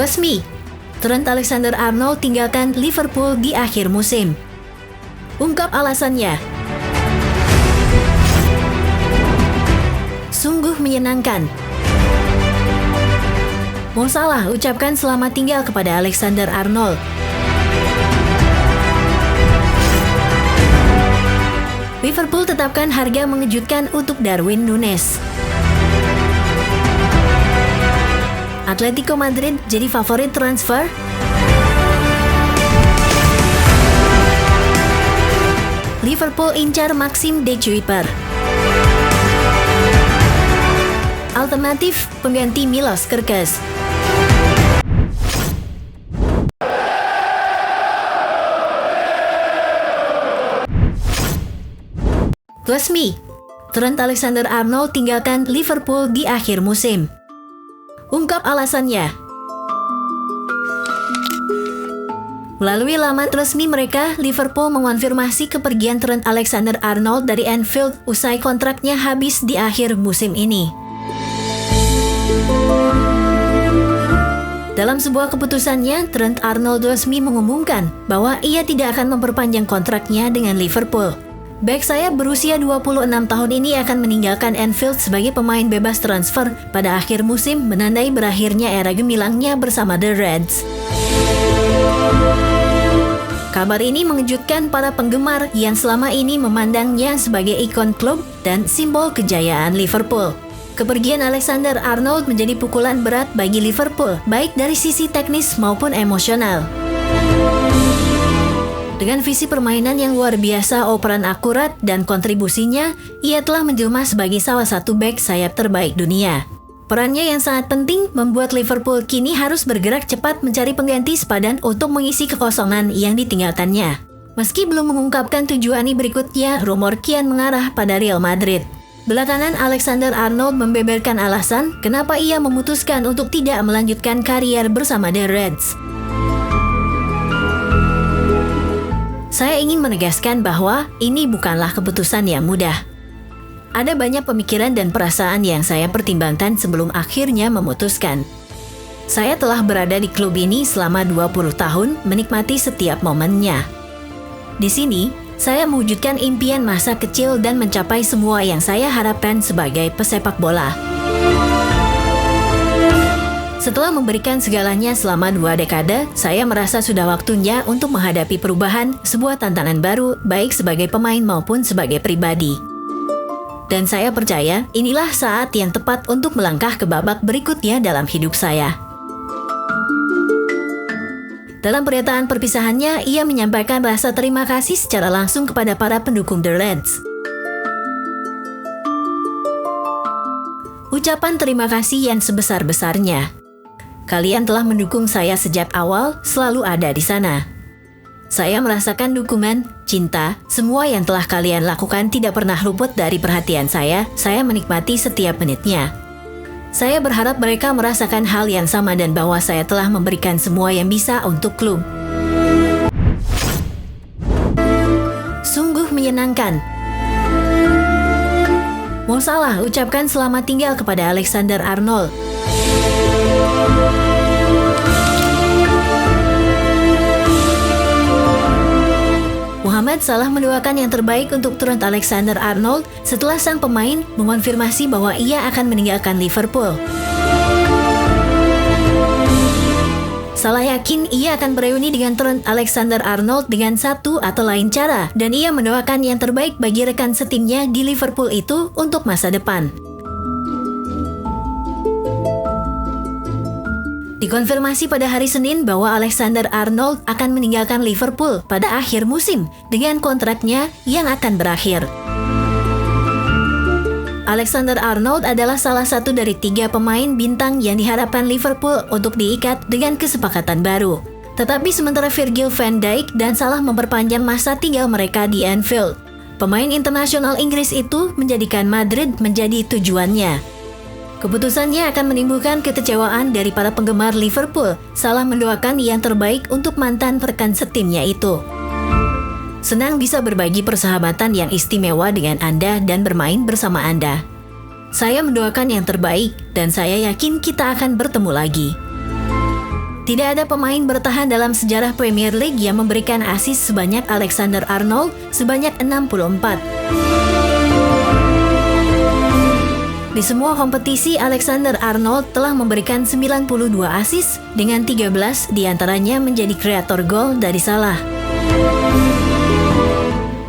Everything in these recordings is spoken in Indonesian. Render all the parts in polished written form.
Resmi, Trent Alexander-Arnold tinggalkan Liverpool di akhir musim. Ungkap alasannya. Sungguh menyenangkan. Mo Salah ucapkan selamat tinggal kepada Alexander-Arnold. Liverpool tetapkan harga mengejutkan untuk Darwin Núñez. Atletico Madrid jadi favorit transfer. Liverpool incar Maxime de Kuiper. Alternatif pengganti Milos Kerkez. Resmi, Trent Alexander-Arnold tinggalkan Liverpool di akhir musim. Ungkap alasannya. Melalui laman resmi mereka, Liverpool mengonfirmasi kepergian Trent Alexander-Arnold dari Anfield usai kontraknya habis di akhir musim ini. Dalam sebuah keputusannya, Trent Arnold resmi mengumumkan bahwa ia tidak akan memperpanjang kontraknya dengan Liverpool. Bek sayap berusia 26 tahun ini akan meninggalkan Anfield sebagai pemain bebas transfer pada akhir musim, menandai berakhirnya era gemilangnya bersama The Reds. Kabar ini mengejutkan para penggemar yang selama ini memandangnya sebagai ikon klub dan simbol kejayaan Liverpool. Kepergian Alexander-Arnold menjadi pukulan berat bagi Liverpool, baik dari sisi teknis maupun emosional. Dengan visi permainan yang luar biasa, operan akurat, dan kontribusinya, ia telah menjelma sebagai salah satu bek sayap terbaik dunia. Perannya yang sangat penting membuat Liverpool kini harus bergerak cepat mencari pengganti sepadan untuk mengisi kekosongan yang ditinggalkannya. Meski belum mengungkapkan tujuan berikutnya, rumor kian mengarah pada Real Madrid. Belakangan Alexander-Arnold membeberkan alasan kenapa ia memutuskan untuk tidak melanjutkan karier bersama The Reds. Saya ingin menegaskan bahwa ini bukanlah keputusan yang mudah. Ada banyak pemikiran dan perasaan yang saya pertimbangkan sebelum akhirnya memutuskan. Saya telah berada di klub ini selama 20 tahun, menikmati setiap momennya. Di sini, saya mewujudkan impian masa kecil dan mencapai semua yang saya harapkan sebagai pesepak bola. Setelah memberikan segalanya selama 2 dekade, saya merasa sudah waktunya untuk menghadapi perubahan, sebuah tantangan baru, baik sebagai pemain maupun sebagai pribadi. Dan saya percaya inilah saat yang tepat untuk melangkah ke babak berikutnya dalam hidup saya. Dalam pernyataan perpisahannya, ia menyampaikan rasa terima kasih secara langsung kepada para pendukung The Reds. Ucapan terima kasih yang sebesar-besarnya. Kalian telah mendukung saya sejak awal, selalu ada di sana. Saya merasakan dukungan, cinta, semua yang telah kalian lakukan tidak pernah luput dari perhatian saya menikmati setiap menitnya. Saya berharap mereka merasakan hal yang sama dan bahwa saya telah memberikan semua yang bisa untuk klub. Sungguh menyenangkan. Mo Salah ucapkan selamat tinggal kepada Alexander-Arnold. Muhammad Salah mendoakan yang terbaik untuk Trent Alexander-Arnold setelah sang pemain mengonfirmasi bahwa ia akan meninggalkan Liverpool. Salah yakin ia akan bereuni dengan Trent Alexander-Arnold dengan satu atau lain cara, dan ia mendoakan yang terbaik bagi rekan setimnya di Liverpool itu untuk masa depan. Dikonfirmasi pada hari Senin bahwa Alexander-Arnold akan meninggalkan Liverpool pada akhir musim dengan kontraknya yang akan berakhir. Alexander-Arnold adalah salah satu dari 3 pemain bintang yang diharapkan Liverpool untuk diikat dengan kesepakatan baru. Tetapi sementara Virgil van Dijk dan Salah memperpanjang masa tinggal mereka di Anfield, pemain internasional Inggris itu menjadikan Madrid menjadi tujuannya. Keputusannya akan menimbulkan kekecewaan dari para penggemar Liverpool. Salah mendoakan yang terbaik untuk mantan rekan setimnya itu. Senang bisa berbagi persahabatan yang istimewa dengan Anda dan bermain bersama Anda. Saya mendoakan yang terbaik dan saya yakin kita akan bertemu lagi. Tidak ada pemain bertahan dalam sejarah Premier League yang memberikan assist sebanyak Alexander-Arnold sebanyak 64. Di semua kompetisi, Alexander-Arnold telah memberikan 92 assist dengan 13 diantaranya menjadi kreator gol dari Salah.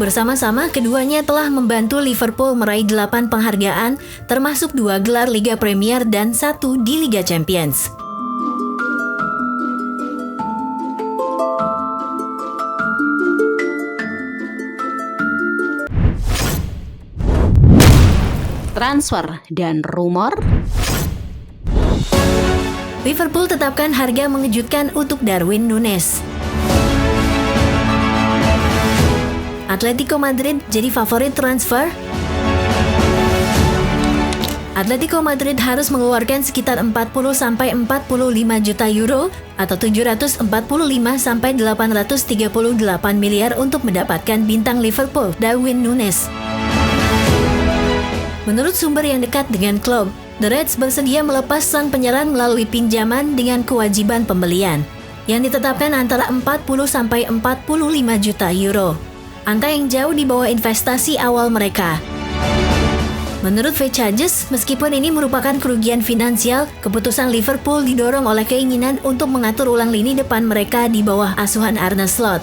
Bersama-sama, keduanya telah membantu Liverpool meraih 8 penghargaan, termasuk 2 gelar Liga Premier dan 1 di Liga Champions. Transfer dan rumor. Liverpool tetapkan harga mengejutkan untuk Darwin Núñez. Atletico Madrid jadi favorit transfer. Atletico Madrid harus mengeluarkan sekitar 40-45 juta euro atau 745-838 miliar untuk mendapatkan bintang Liverpool, Darwin Núñez. Menurut sumber yang dekat dengan klub, The Reds bersedia melepas sang penyerang melalui pinjaman dengan kewajiban pembelian yang ditetapkan antara 40-45 juta euro. Angka yang jauh di bawah investasi awal mereka. Menurut Vercages, meskipun ini merupakan kerugian finansial, keputusan Liverpool didorong oleh keinginan untuk mengatur ulang lini depan mereka di bawah asuhan Arne Slot.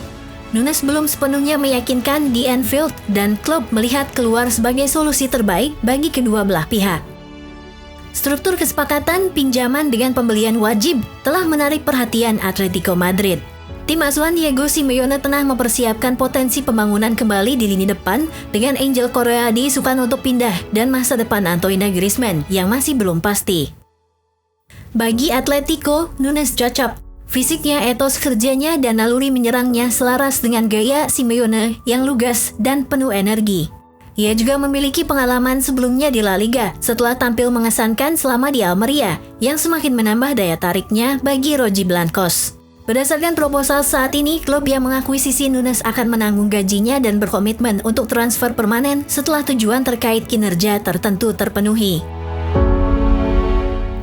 Núñez belum sepenuhnya meyakinkan di Anfield dan klub melihat keluar sebagai solusi terbaik bagi kedua belah pihak. Struktur kesepakatan pinjaman dengan pembelian wajib telah menarik perhatian Atletico Madrid. Tim asuhan Diego Simeone tengah mempersiapkan potensi pembangunan kembali di lini depan dengan Angel Correa diisukan untuk pindah dan masa depan Antoine Griezmann yang masih belum pasti. Bagi Atletico, Núñez cocok. Fisiknya, etos kerjanya, dan naluri menyerangnya selaras dengan gaya Simeone yang lugas dan penuh energi. Ia juga memiliki pengalaman sebelumnya di La Liga setelah tampil mengesankan selama di Almeria yang semakin menambah daya tariknya bagi Roji Blancos. Berdasarkan proposal saat ini, klub yang mengakuisisi Núñez akan menanggung gajinya dan berkomitmen untuk transfer permanen setelah tujuan terkait kinerja tertentu terpenuhi.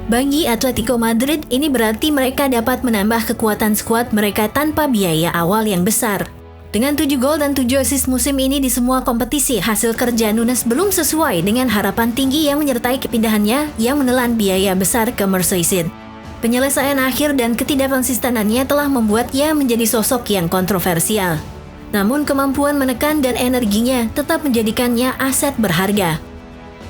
Bagi Atletico Madrid, ini berarti mereka dapat menambah kekuatan skuad mereka tanpa biaya awal yang besar. Dengan 7 gol dan 7 assist musim ini di semua kompetisi, hasil kerja Núñez belum sesuai dengan harapan tinggi yang menyertai kepindahannya yang menelan biaya besar ke Merseyside. Penyelesaian akhir dan ketidakkonsistenannya telah membuatnya menjadi sosok yang kontroversial. Namun kemampuan menekan dan energinya tetap menjadikannya aset berharga.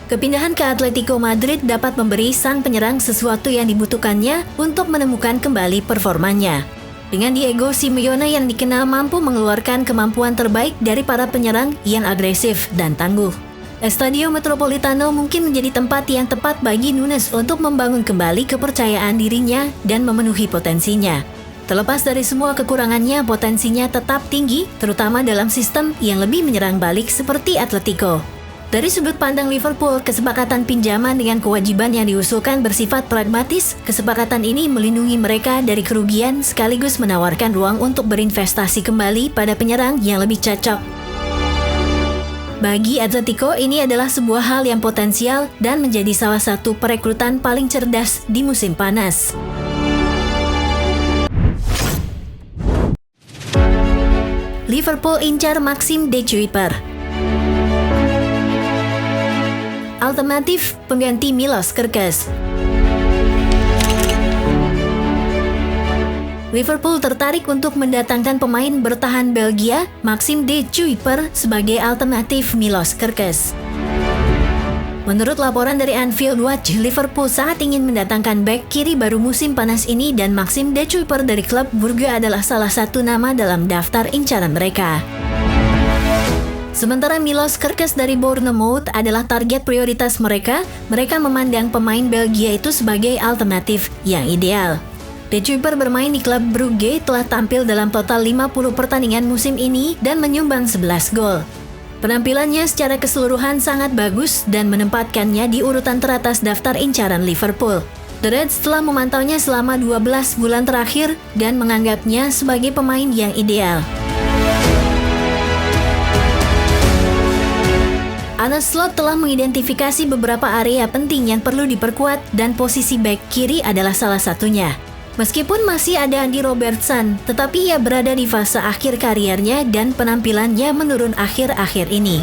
Kepindahan ke Atletico Madrid dapat memberi sang penyerang sesuatu yang dibutuhkannya untuk menemukan kembali performanya. Dengan Diego Simeone yang dikenal mampu mengeluarkan kemampuan terbaik dari para penyerang yang agresif dan tangguh. Estadio Metropolitano mungkin menjadi tempat yang tepat bagi Núñez untuk membangun kembali kepercayaan dirinya dan memenuhi potensinya. Terlepas dari semua kekurangannya, potensinya tetap tinggi, terutama dalam sistem yang lebih menyerang balik seperti Atletico. Dari sudut pandang Liverpool, kesepakatan pinjaman dengan kewajiban yang diusulkan bersifat pragmatis. Kesepakatan ini melindungi mereka dari kerugian sekaligus menawarkan ruang untuk berinvestasi kembali pada penyerang yang lebih cocok. Bagi Atletico, ini adalah sebuah hal yang potensial dan menjadi salah satu perekrutan paling cerdas di musim panas. Liverpool incar Maxime de Cuyper. Alternatif pengganti Milos Kerkez. Liverpool tertarik untuk mendatangkan pemain bertahan Belgia, Maxime de Cuyper, sebagai alternatif Milos Kerkez. Menurut laporan dari Anfield Watch, Liverpool sangat ingin mendatangkan bek kiri baru musim panas ini dan Maxime de Cuyper dari klub Brugge adalah salah satu nama dalam daftar incaran mereka. Sementara Milos Kerkez dari Bournemouth adalah target prioritas mereka. Mereka memandang pemain Belgia itu sebagai alternatif yang ideal. De Cuyper bermain di klub Brugge, telah tampil dalam total 50 pertandingan musim ini dan menyumbang 11 gol. Penampilannya secara keseluruhan sangat bagus dan menempatkannya di urutan teratas daftar incaran Liverpool. The Reds telah memantaunya selama 12 bulan terakhir dan menganggapnya sebagai pemain yang ideal. Arne Slot telah mengidentifikasi beberapa area penting yang perlu diperkuat dan posisi bek kiri adalah salah satunya. Meskipun masih ada Andy Robertson, tetapi ia berada di fase akhir kariernya dan penampilannya menurun akhir-akhir ini.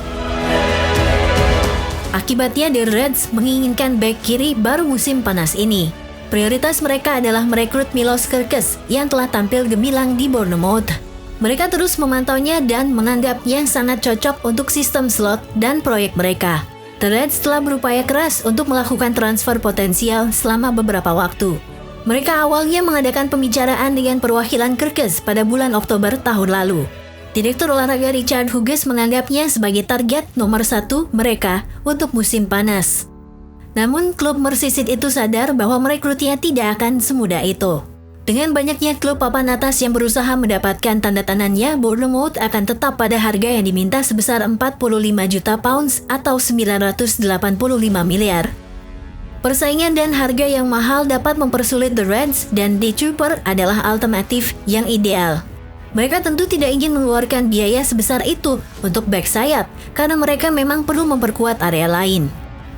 Akibatnya The Reds menginginkan bek kiri baru musim panas ini. Prioritas mereka adalah merekrut Milos Kerkez yang telah tampil gemilang di Bournemouth. Mereka terus memantaunya dan menganggapnya sangat cocok untuk sistem slot dan proyek mereka. The Reds telah berupaya keras untuk melakukan transfer potensial selama beberapa waktu. Mereka awalnya mengadakan pembicaraan dengan perwakilan Kerkez pada bulan Oktober tahun lalu. Direktur olahraga Richard Hughes menganggapnya sebagai target nomor 1 mereka untuk musim panas. Namun klub Merseyside itu sadar bahwa merekrutnya tidak akan semudah itu. Dengan banyaknya klub papan atas yang berusaha mendapatkan tanda tangannya, Bournemouth akan tetap pada harga yang diminta sebesar 45 juta pounds atau 985 miliar. Persaingan dan harga yang mahal dapat mempersulit The Reds dan The Trooper adalah alternatif yang ideal. Mereka tentu tidak ingin mengeluarkan biaya sebesar itu untuk bek sayap karena mereka memang perlu memperkuat area lain.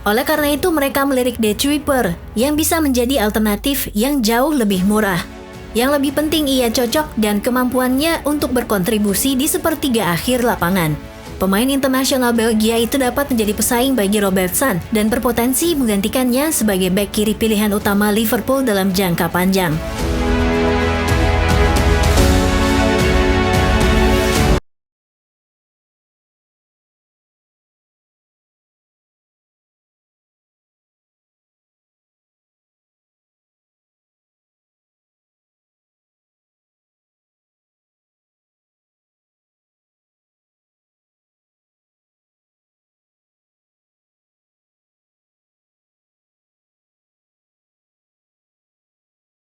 Oleh karena itu mereka melirik The Trooper yang bisa menjadi alternatif yang jauh lebih murah. Yang lebih penting ia cocok dan kemampuannya untuk berkontribusi di sepertiga akhir lapangan. Pemain internasional Belgia itu dapat menjadi pesaing bagi Robertson dan berpotensi menggantikannya sebagai bek kiri pilihan utama Liverpool dalam jangka panjang.